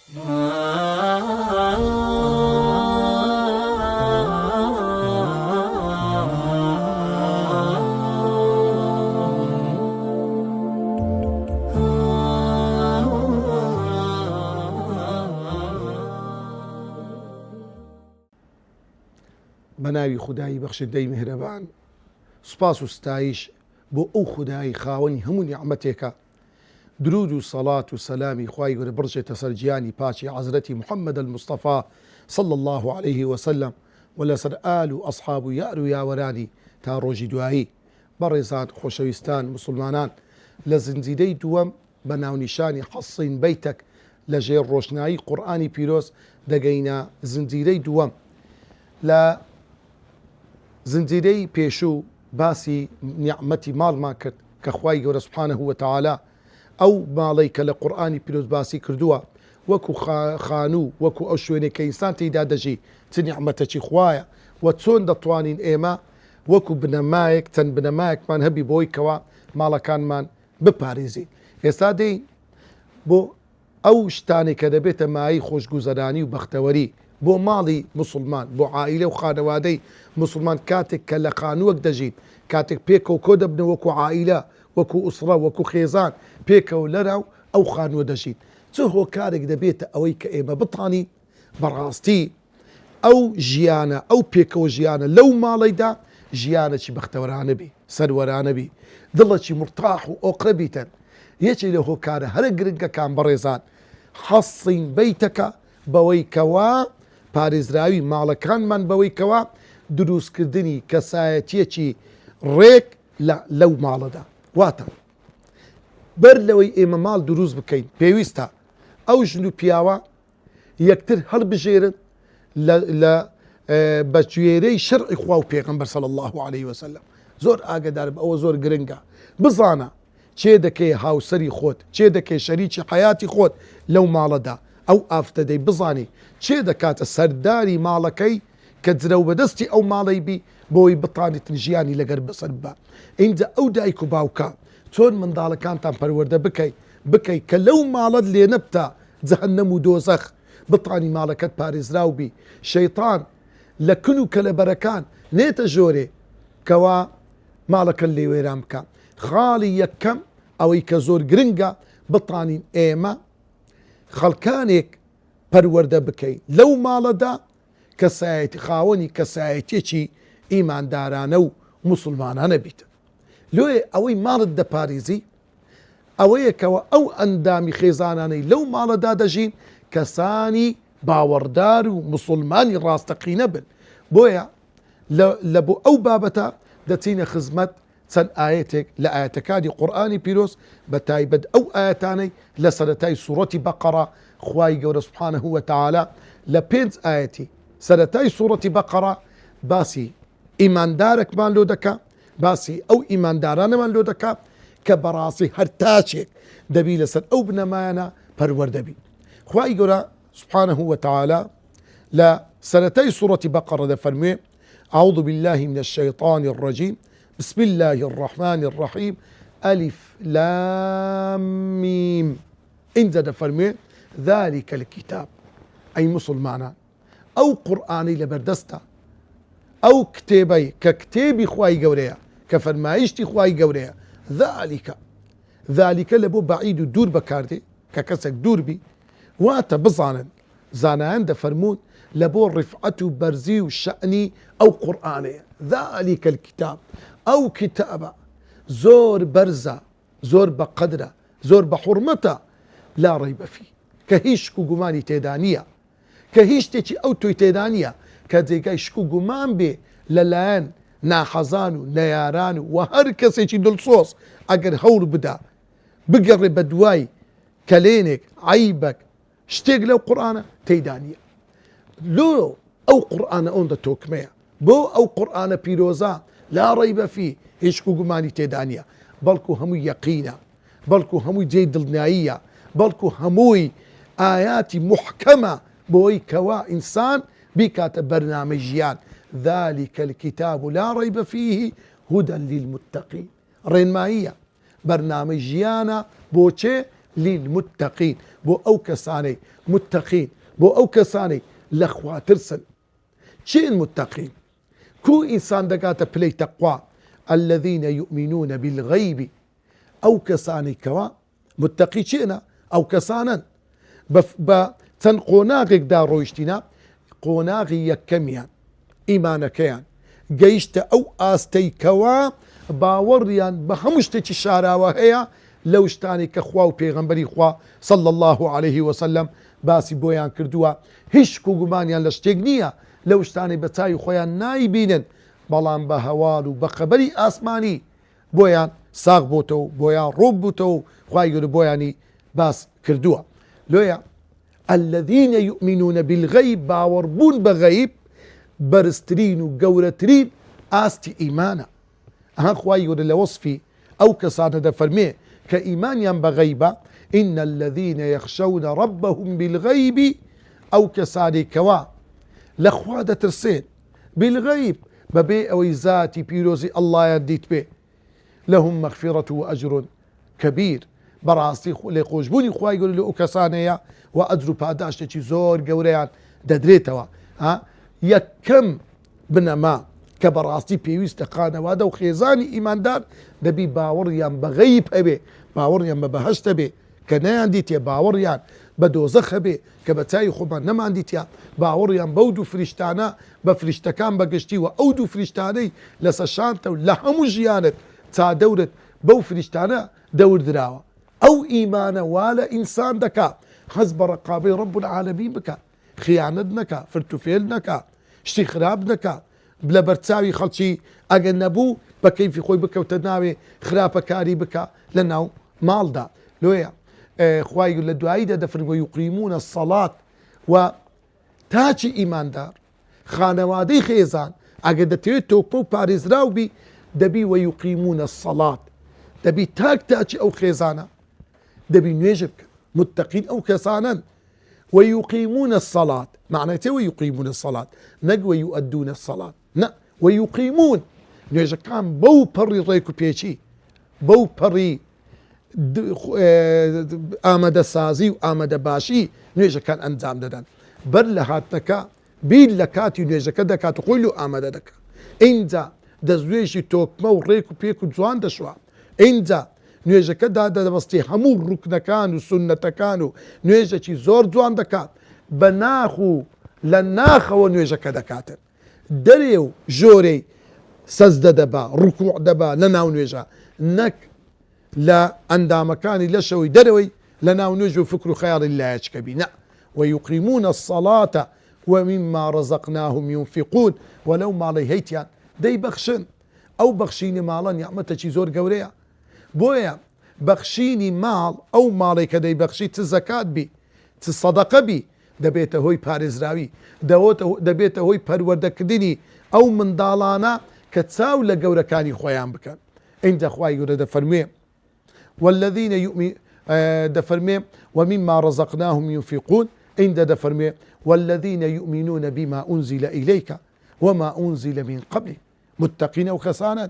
بەناوی خودایی بەخشندەی میهرەبان، سوپاس و ستایش بۆ ئەو خودایی خاوەنی هەموو نیعمەتێکە. درود و سەڵات و سەلامی خوای گەورە بڕچێتە سەر گیانی پاچی حەزرەتی محەممەد الموستەفا صلى الله عليه وسلم و لەسەر ئال و ئەصحاب و یار و یاوەرانی تا ڕۆژی دوایی. بەڕێزان خۆشەویستان مسلمانان، لە زنجیرەی دووەم بە ناونیشانی حەسین بەیتەک لە ژێر ڕۆشنایی قورئانی پیرۆز دەگەینە زنجیرەی دووەم. لە زنجیرەی پێشوو باسی نیعمەتی ماڵمان کرد کە خوای گەورە سوبحانەه وتەعالا ئەو ماڵەی کە لە قورئانی پیرۆز باسی کردووە وەکو خانوو، وەکو ئەو شوێنێک کە ئینسان تێیدا دەژی چ نیعمەتێکی خوایە و چۆن دەتوانین ئێمە وەکو بنەمایەک چەند بنەمایەکمان هەبی بۆی کەوا ماڵەکانمان بپارێزین. ئێستا دەین بۆ ئەو شتانێک کە دەبێتە مایەی خۆشگوزەرانی و بەختەوەری بۆ ماڵی مسلمان، بۆ عائیلە و خانەوادەی مسلمان. کاتێک کە لە خانووەک دەژین، کاتێک پێکەوە کۆ دەبنە وەکو عائیلە، وەکو ئوسرە، وەکو خێزان پێکەوە لەراو ئەو خانووە دەژین. چ هۆکارێک دەبێتە ئەوەی کە ئێمە بتانی بەڕاستی ئەو ژیانە، ئەو پێکەوە ژیانە لەو ماڵەیدا ژیانێکی بەختەوەرانە بی، سەروەرانە بی، دڵێکی مرتاح و ئۆقرە بیتن. یەکێک لە هۆکارە هەرە گرنگەکان بەڕێزان حەسین بەیتەکە بەوەی کەوا پارێزراوی ماڵەکانمان بەوەی کەوا دروستکردنی کەسایەتیەکی ڕێک لەو ماڵەدا. واتە بەر لەوەی ئێمە ماڵ دروست بکەین پێویستە ئەو ژن و پیاوە یەکتر هەڵبژێرن لە بەگوێرەی شەرعی خوا و پێغەمبەر صلی الله عليه وسلم. زۆر ئاگادار بە ئەوە، زۆر گرنگە بزانە چێ دەکەی هاوسەری خۆت، چێ دەکەی شەریکی حیاتی خۆت لەو ماڵەدا. ئەو ئافتەدەی بزانی چێ دەکاتە سەرداری ماڵەکەی کە جرە و بەدەستی ئەو ماڵەی بی بۆی بتانیتن ژیانی لەگەر بەسەر بە. ئینجا ئەو دایک و باوکە چۆن منداڵەکانتان پەروەردە بکەی کە لەو ماڵەت لێ نەبتە جەهەنەم و دۆزەخ، بتانی ماڵەکەت پارێزراو بی. شەیطان لە کن و کەلەبەرەکان نێتە ژۆرێ کەوا ماڵەکە لێ وێران بکە. خاڵی یەکەم ئەوەی کە زۆر گرنگە بتانین ئێمە خەڵکانێک پەروەردە بکەین لەو ماڵەدا کەسایەتی خاوەنی کەسایەتێکی ئیماندارانە و موسڵمانانە بیتن. لێ ئەوەی ماڵت دەپارێزی ئەوەیەکەوە ئەو ئەندامی خێزانانەی لەو ماڵەدا دەژین کەسانی باوەڕدار و موسڵمانی ڕاستەقینە بن. بۆیە لە بۆ ئەو بابەتە دەچینە خزمەت چەند ئاەتێک لە ئاەتەکانی قورئانی پیرۆز، بە تایبەت ئەو ئاەتانەی لە سەرەتای سوورەتی بەقەرە خوای گەورە سوبحانەه وتەعالا لە 5 ئاەتی سەرەتای سوورەتی بەقەرە باسی ئیماندارێکمان لۆ دەکا، باسی ئەو ئیماندارانەمان لۆ دەکا کە بەڕاستی هەر تاچێک دەبی لەسەر ئەو بنەمایانە پەروەردەبی. خوای گەورە سوبحانەه وتەعالا لە سەرەتای سوورەتی بەقەرە دەفەرموێ: أعوذ بالله من الشيطان الرجيم بسم الله الرحمن الرحيم ألف لام ميم. إنجا دەفەرموێ ذلك الكتاب، أي مسلمانان ئەو قورئانی لەبەردەستە، ئەو کتێبەی کە کتێبی خوای گەورەیە، کە فەرمایشتی خوای گەورەیە. ذلك لە بۆ بەعید و دوور بەکاردێ کە کەسێک دوور بی. واتە بزانن، زانایان دەفەرمون لە بۆ ڕفعەت و بەرزی و شەعنی ئەو قورئانەیە. ذلك الكتاب، ئەو کتابە زۆر بەرزە، زۆر بەقەدرە، زۆر بە حورمەتە، لا ڕەیبە فیه، کە هیچ شک و گومانی تێدا نییە، کە هیچ شتێکی ئەو توی تێدا نییە کە جێگای شک و گومان بێ لەلایەن ناحەزان و نەیاران و هەر کەسێکی دڵسۆز ئەگەر هەوڵ بدا بگەڕێ بە دوای کەلێنێک عەیبەک شتێک لەو قورئانە تێیدا نییە. لۆ ئەو قورئانە ئەوەندە تۆکمەیە، بۆ ئەو قورئانە پیرۆزە لا ڕەیبە فیه، هیچ شک و گومانی تێدا نییە، بەڵکو هەمووی یەقینە، بەڵکو هەمووی جێی دڵنیاییە، بەڵکو هەمووی ئاياتی محکەمە بۆی کەوا ئینسان بیکاتە بەرنامەی ژیان. ذلك الكتاب لا ريب فيه هدى للمتقين، ڕێنماییە، بەرنامەی ژیانە بۆ چێ؟ للمتقين، بۆ ئەو کەسانەی متەقین، بۆ ئەو کەسانەی لە خوا ترسن. چین متەقین؟ کو ئینسان دەگاتە پلەی تەقوا؟ الذين يؤمنون بالغيب، ئەو کەسانی کەوا متەقی چێنە؟ ئەو کەسانن بە چەند قۆناغێکدا ڕۆیشتینە. قۆناغی یەکەمیان ئیمانەکەیان گەیشتە ئەو ئاستەی کەوا باوەڕیان بە هەموو شتێکی شاراوە هەیە لەو شتانی کە خوا و پێغەمبەری خوا صلی الله عليه وسلم باسی بۆیان کردووە. هیچ گومانیان لە شتێک نییە لەو شتانی بە چاوی خۆیان نایبینن، بەڵام بە هەواڵ و بە خەبەری ئاسمانی بۆیان ساغ بۆتەوە، بۆیان ڕوو بووتەوە، خوای گەورە بۆیانی باس کردووە. لۆیە الذين يؤمنون بالغيب، باوەڕبوون بە غەیب بەرزترین و گەورەترین ئاستی ئیمانە. ئەها خوای گەورە لە وەصفی ئەو کەسانە دەفەرمێ کە ئیمانیان بە غەیبە: إن الذين يخشون ربهم بالغيب، ئەو کەسانی کەوا لە خوا دەترسێن بالغەیب بەبێ ئەوەی ذاتی پیرۆزی ئەڵڵایان دیت بێ، لەهم مەغفرەة وأجر كبير، بەڕاستی لێخۆشبوونی خوای گەورە لە ئەو کەسانەیە و ئەجر و پاداشتێکی زۆر گەورەیان دەدرێتەوە. یەکەم بنەما کە بەڕاستی پێویستە خانەوادە و خێزانی ئیماندار دەبی باوەڕیان بە غەیب هەبێ، باوەڕیان بە بەهەشت هەبێ کە نەیان دیتێ، باوەڕیان بە دۆزەخ هەبێ کە بە چای خۆمان نەمان دیتیا، باوەڕیان بەو دوو فریشتانە بە فریشتەکان بەگشتی و ئەو دوو فریشتانەی لەسەر شانتە و لە هەموو ژیانت چادەورت بەو فریشتانە دەوردراوە. ئەو ئیمانە وا لە ئینسان دەکا حەز بە ڕقابەی ڕەب العالەمین بکە، خیانەت نەکا، فرتوفێل نەکا، شتی خراپ نەکا، لە بەرچاوی خەڵکی ئەگەر نەبوو بە کەیفی خۆی بکەوتە ناوێ خراپەکاری بکە لە ناو ماڵدا. لۆیە خوای لە دواییدا دەفەرمێ وەیوقیمونە الصەڵات، و تاچی ئیماندار خانەوادەی خێزان ئەگەر دەتەوێت تۆپە و پارێزراو بی دەبی وەیوقیمونە الصەڵات، دەبی تاچی ئەو خێزانە دەبی نوێژە بکە. متەقین ئەو کەسانن. ويقيمون الصلاة، معنى ويقيمون الصلاة نەک ويؤدون الصلاة، نا ويقيمون نوێژەکان بەو پەڕی ڕێک و پێچی، بەو پەڕی ئامادە سازی و ئامادە باشی نوێژەکان ئەنجام دەدەن. بەر لە هاتنەکە بیر لە کاتی نوێژەکە دەکات و خۆی لە ئامادە دەکات. اینجا دەستێژی تۆکمە و ڕێک و پێک و جوان دەشوە. اینجا نوێژەکەدا دەبەستی هەموو ڕوکنەکان و سونەتەکان و نوێژێکی زۆر جوان دەکات، بە ناخ و لە ناخەوە نوێژەکە دەکاتن. دەرێ و ژۆرەی سەزدە دەبا، ڕکوع دەبا لە ناو نوێژە، نەک لە ئەندامەکانی لەشەوەی دەرەوەی لە ناو نوێژ و فکر و خەیاڵی لایەچکەبی. نە ويقيمون الصلاة ومما رزقناهم ينفقون، وەلەو ماڵی هەیتیان دەیبەخشن. ئەو بەخشینی ماڵە نیعمەتێکی زۆر گەورەیە. بۆیە بەخشینی ماڵ، ئەو ماڵی کە دەیبەخشی چ زەکات بی چ سەدەقە بی دەبێتە هۆی پارێزراوی، دەبێتە هۆی پەروەردەکردنی ئەو منداڵانە کە چاو لە گەورەکانی خۆیان بکەن. اینجا خوای گەورە دەفەرمێ والذين دەفەرمێ ومما رزقناهم ينفقون، اینجا دەفەرمێ والذين يؤمنون بما أنزل إليك وما أنزل من قبلك. متقین ئەو کەسانن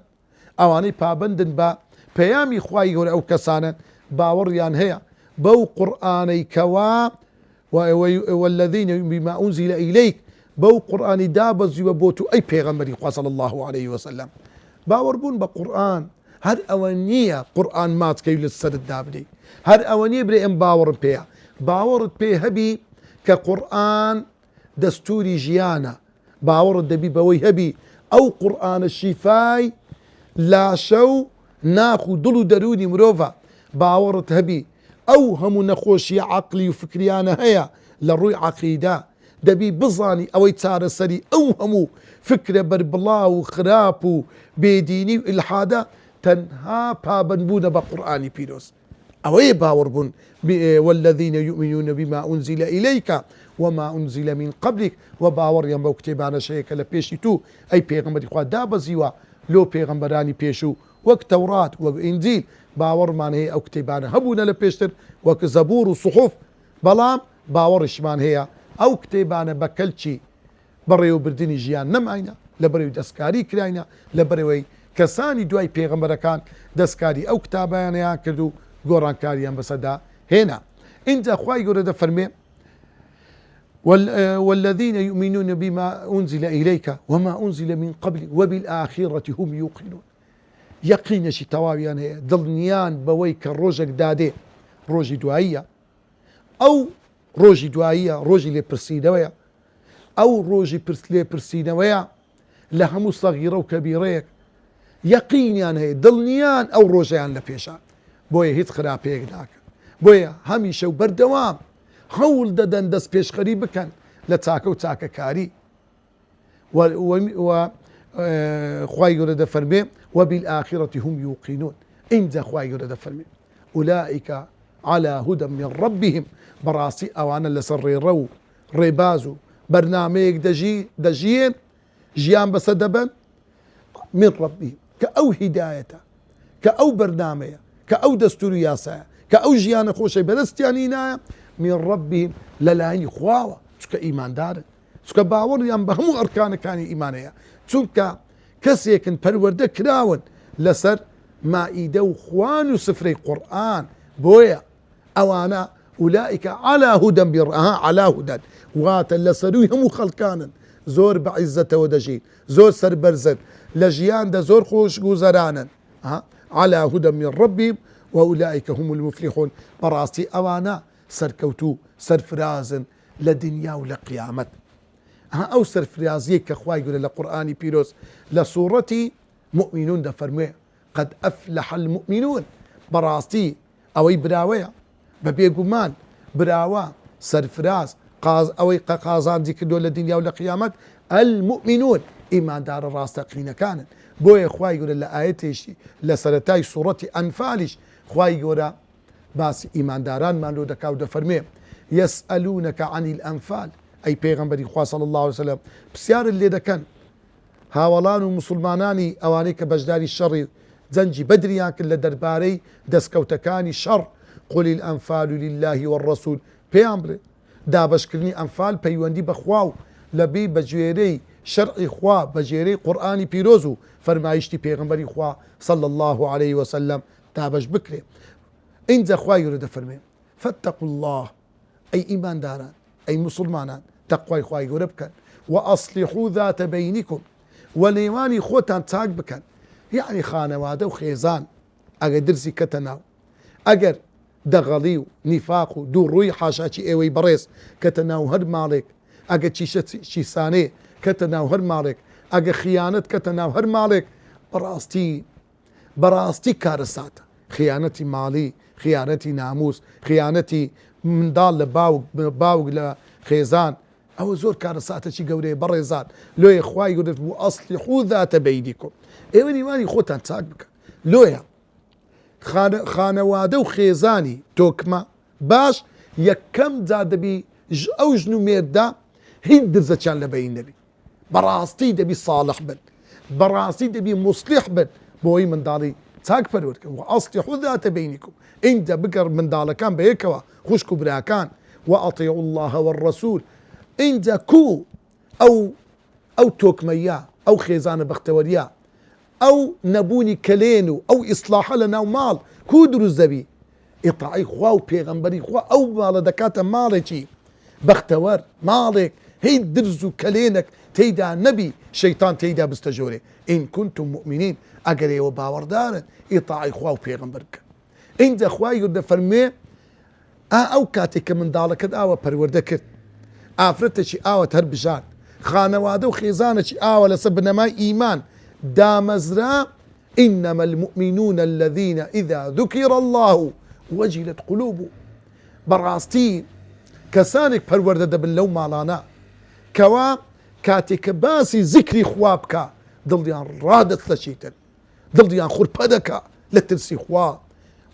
ئەوانەی پابندن بە پەیامی خوای گەورە، ئەو کەسانن باوەڕیان هەیە بەو قورئانەی کەوا والذين بما أنزل إليك، بەو قورئانی دابەزیوە بۆ تو ئەی پێغەمبەری خوا صلی الله عليه وسلم. باوەڕبوون بە قورئان هەر ئەوە نییە قورئان ماچکەی لە سەرت دابنی، هەر ئەوە نییە برێ ئەم باوەڕم پێیە. باوەڕت پێ هەبی کە قورئان دەستوری ژیانە، باوەڕت دەبی بەوەی هەبی ئەو قورئانە شیفای لاشە و ناخ و دڵ و دەرونی مرۆڤە، باوەڕت هەبی ئەو هەموو نەخۆشیە عەقلی و فکریانە هەیە لە ڕووی عەقیدە، دەبی بزانی ئەوەی چارەسەری ئەو هەموو فکرە بەربڵاو و خراپ و بێدینی و ئیلحادە تەنها پابندبوونە بە قورئانی پیرۆز. ئەوەیە باوەڕبوون. والذين يؤمنون بما أنزل إليك وما أنزل من قبلك، و باوەڕیان بەو کتێبانەشەیە کە لە پێشی تو ئەی پێغەمبەری خوا دابەزیوە لۆ پێغەمبەرانی پێشوو وەک تەورات وەک ئینجیل. باوەڕمان هەیە ئەو کتێبانە هەبوونە لە پێشتر وەک زەبوور و سوحوف، بەڵام باوەڕیشمان هەیە ئەو کتێبانە بە کەلکی بەڕێوەبردننی ژیان نەماینە، لە بەرەوەی دەستکاری کراینە، لە بەرەوەی کەسانی دوای پێغەمبەرەکان دەستکاری ئەو کتابانیان کرد و گۆڕانکاریان بەسەدا هێنا. اینجا خوای گەورە دەفەرمێ والذين يؤمنون بما أنزل إليك وما أنزل من قبل وبالآخرة هم يوقنون يقينشي تواويان هي دڵنیان بەوەی کە ڕۆژێک دادێ ڕۆژی دواییە ئەو ڕۆژی دواییە ڕۆژی لێپرسینەوەیە ئەو ڕۆژی لێپرسینەوەیە لە هەموو سەغیرە و کەبیرەیەک یەقینیان هەیە دڵنیان ئەو ڕۆژەیان لە پێشان بۆیە هیچ خراپەیەک ناکەن بۆیە هەمیشە و بەردەوام هەوڵ دەدەن دەست پێشخەری بکەن لە چاکە و چاکەکاری خوای گەورە دەفەرمێ وبالآخرة هم يوقنون اینجا خوای گەورە دەفەرمێ أولئك على هدى من ربهم بەڕاستی ئەوانە لەسەر ڕێڕە و ڕێباز و بەرنامەیەک دەژین ژیان بەسەر دەبن من ربهم کە ئەو هیدایەتە کە ئەو بەرنامەیە کە ئەو دەستور و یاسایە کە ئەو ژیانە خۆشەی بەدەستیانی نایە من ربهم لەلایەنی خواوە چونکە ئیماندارن چونکە باوەڕیان بە هەموو ئەرکانەکانی ئیمانەیە چونکە کەسێکن پەروەردە کراون لەسەر مائیدە و خوان و سفرەی قورئان بۆیە ئەوانە ئولائیکە على هدى على هدى واتە لەسەروی هەموو خەڵکانن زۆر بە عیزەتەوە دەژین زۆر سەربەرزن لە ژیاندا زۆر خۆشگوزەرانن على هدى من ربهم وأولئك هم المفلحون بەڕاستی ئەوانە سەرکەوتوو سەرفرازن لە دنیا و لە قیامەت ئەو سەرفرازیە کە خوای گەورە لە قورئانی پیرۆز لە سوورەتی مؤمنون دەفەرموێ قد أفلح المؤمنون بەڕاستی ئەوەی براوەیە بە بێگومان براوە سەرفراز ئەوەی قازاندی کردو لە دنیا و لە قیامەت المؤمنون ئیماندارە ڕاستەقینەکانن بۆیە خوای گەورە لە ئاەتێشی لە سەرەتای سوورەتی ئەنفالیش خوای گەورە باسی ئیماندارانمان لۆ دەکا و دەفەرمێ يسألونك عن الأنفال ئەی پێغەمبەری خوا صلی الله عليه وسلم پرسیارت لێ دەکەن هاوڵان و مسلمانانی ئەوانەی کە بەشداری شەڕی جەنجی بەدریان کرد لە دەربارەی دەستکەوتەکانی شەڕ قل الأنفال لله والرسول پێیان بڵێ دابەشکردنی ئەنفال پەیوەندی بەخوا و لەبێ بە گوێرەی شەرعی خوا بە گوێرەی قورئانی پیرۆز و فەرمایشتی پێغەمبەری خوا صلی الله عليه وسلم دابەش بکرێ اینجا خوای گەورە دەفەرمێ فاتقوا الله ئەی ئیمانداران ئەی مسلمانان تەقوای خوای گەورە بکەن وأصلحوا ذات بينكم ونێوانی خۆتان چاک بکەن یعنی خانەوادە و خێزان ئەگەر درسی کەتە ناو ئەگەر دەغەڵی و نیفاق و دوو ڕووی حاشاچی ئێوەی بەڕێز کەتە ناو هەر ماڵێک ئەگە چیسانێ کەتە ناو هەر ماڵێک ئەگە خیانەت کەتە ناو هەر ماڵێک بەڕاستی کارەساتە خیانەتی ماڵی خیانەتی ناموس خیانەتی منداڵ لە باوک لە خێزان ئەوە زۆر کارەساتەی گەورەیە بەڕێزان لۆیە خوای گەورە بوو ئەصلحوا ذات بەینیکم ئێوە نێوانی خۆتان چاک بکەن لۆیە خانەوادە و خێزانی تۆکمە باش یەکەم جا دەبی ئەو ژن و مێردا هیچ درزەچیان لە بەین نەبی بەڕاستی دەبی ساڵح بن بەڕاستی دەبی مصلح بن بۆی منداڵی چاک پەروەردکەن وأصلحوا ذات بەینیکم اینجا بگەڕ منداڵەکان بە یەکەوە خوشک و براکان وأطیعوا الله والرسول اینجا کو ئەو تۆکمەیە ئەو خێزانە بەختەوەریە ئەو نەبوونی کەلێن و ئەو ئیسلاحە لە ناو ماڵ کو دروست دەبی ئیطاعی خوا و پێغەمبەری خوا ئەو ماڵە دەکاتە ماڵێکی بەختەوەر ماڵێک هیچ درز و کەلێنێک تێیدا نەبی شەیتان تێیدا بستەژۆرێ ئین كنتم مؤمنین ئەگەر ئێوە باوەڕدارن ئیطاعی خوا و پێغەمبەر بکەن اینجا خوای گەورە دەفەرمێ ئەو کاتێک کە منداڵەکەت ئاوە پەروەردە کرد ئافرەتێکی ئاوەت هەر بژان خانەوادە و خێزانێکی ئاوە لەسەر بنەمای ئیمان دامەزرا إنما المؤمنون الذين إذا ذكر الله وجلت قلوبهم بەڕاستی کەسانێک پەروەردە دەبن لەو ماڵانە کەوا کاتێک کە باسی زیکری خوا بکە دڵیان ڕادەچێتن دڵیان خورپە دەکا لە ترسی خوا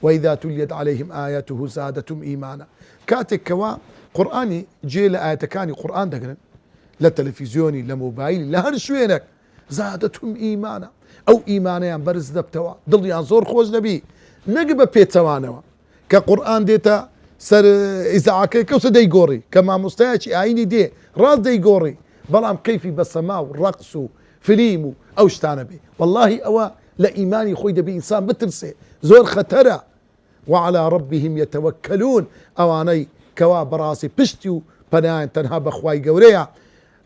وإذا تليت عليهم آياته زادتهم إيمانا كاتك كوا قرآني جي لآياتكاني قرآن دقنا لا تلفزيوني لا موبايلي لا هر شوينك زادتهم إيمانا أو إيمانا برز دبتوا ضل زور خوز نبي نقب بيتوانوا كقرآن ديتا سر إذاعكي كوس دي قوري كما مستياشي عيني دي راس دي قوري بلام كيفي بسماو رقصو فيليمو أو شتانا بي والله أوا لا إيماني خوي دبي إنسان بترسي زور خطرة وعلى ربهم يتوكلون أواني كوا براسي بشتيو بناين تنها بخواي قوريا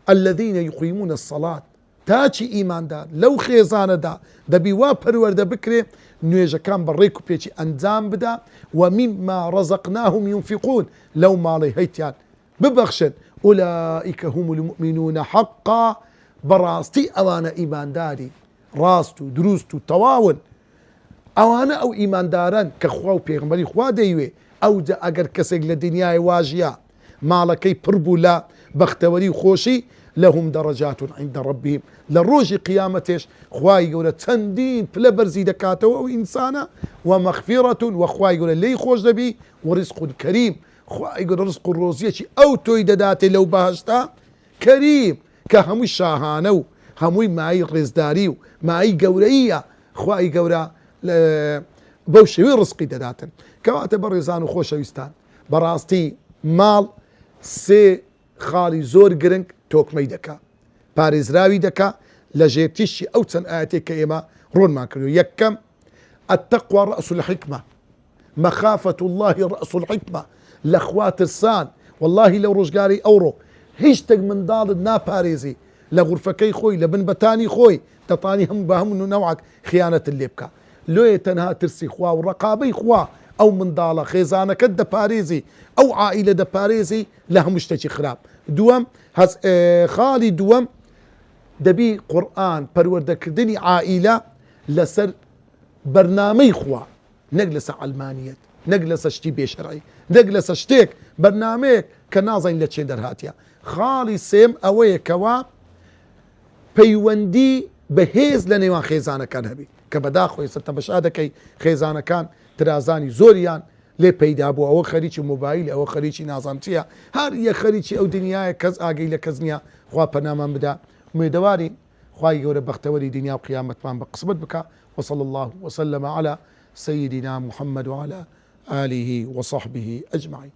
الذين يقيمون الصلاة تاچی ئیماندار لەو خێزانەدا دەبی وا پەروەردە بکرێ نوێژەکان بەڕێک و پێچی ئەنجام بدا و مما رزقناهم ينفقون لەو ماڵی هەیتیان ببەخشن أولئك هم المؤمنون حقا بەڕاستی ئەوانە ئیمانداری ڕاست و دروست و تەواون ئەوانە ئەو ئیماندارن کە خوا و پێغمبەری خوا دەیوێ ئەوجا ئەگەر کەسێک لە دنیای واژیە ماڵەکەی پڕ بوو لە بەختەوەری و خۆشی لهم درجات عند ربهم للروج قيامتش خواي يقول تندين بلا برزي دكاته وإنسانا ومغفرة وخواي يقول لي خوش دبي ورزق كريم خواي يقول رزق الروزية أو تويدداتي لو بهشتا كريم كهمو الشاهانو هموي معي الرزداريو معي قورية خواي يقول بوشوي رزقي دداتن كواتب الرزان وخوش ويستان براستي مال سي خاڵی زۆر گرنگ تۆکمەی دەکا پارێزراوی دەکا لە ژێرتیشی ئەو چەند ئاەتێک کە ئێمە ڕۆنمان کردو یەکەم التقوى رأس الحكمة مخافة الله رأس الحكمة لەخوا ترسان والله لەو ڕۆژگاری ئەوڕۆ هیچ شتێک منداڵت ناپارێزی لە غورفەکەی خۆی لە بنبەتانی خۆی دەتانی هەموو بە هەموو نەوعک خیانەت لێ بکە لۆیە تەنها ترسی خوا و ڕقابەی خوا ئەو منداڵە خێزانەکەت دەپارێزی ئەو عائیلە دەپارێزی لە هەموو شتێکی خراپ دووەم خاڵی دووەم دەبی قورئان پەروەردەکردنی عائیلە لەسەر بەرنامەی خوا نەک لەسەر عەلمانیەت نەک لەسەر شتی بێشەرعی نەک لەسەر شتێک بەرنامەیەک کە نازانین لە چێ دەرهاتیە خاڵی سێم ئەوەیە کەوا پەیوەندی بەهێز لە نێوان خێزانەکان هەبی کە بەداخۆی سەر تەمەشا دەکەی خێزانەکان ترازانی زۆریان لێ پەیدا بوو ئەوە خەریکی مۆبایل ئەوە خەریکی نازانچیە هەر یە خەریکی ئەو دنیاە کەس ئاگەی لە کەس نییە خوا پەنامان بدا وێدەواری خوای گەورە بەختەوەری دنیا و قیامەتمان بە قسمت بکە وصلى الله وسلم على سيدنا محمد وعلى آله وصحبه أجمعين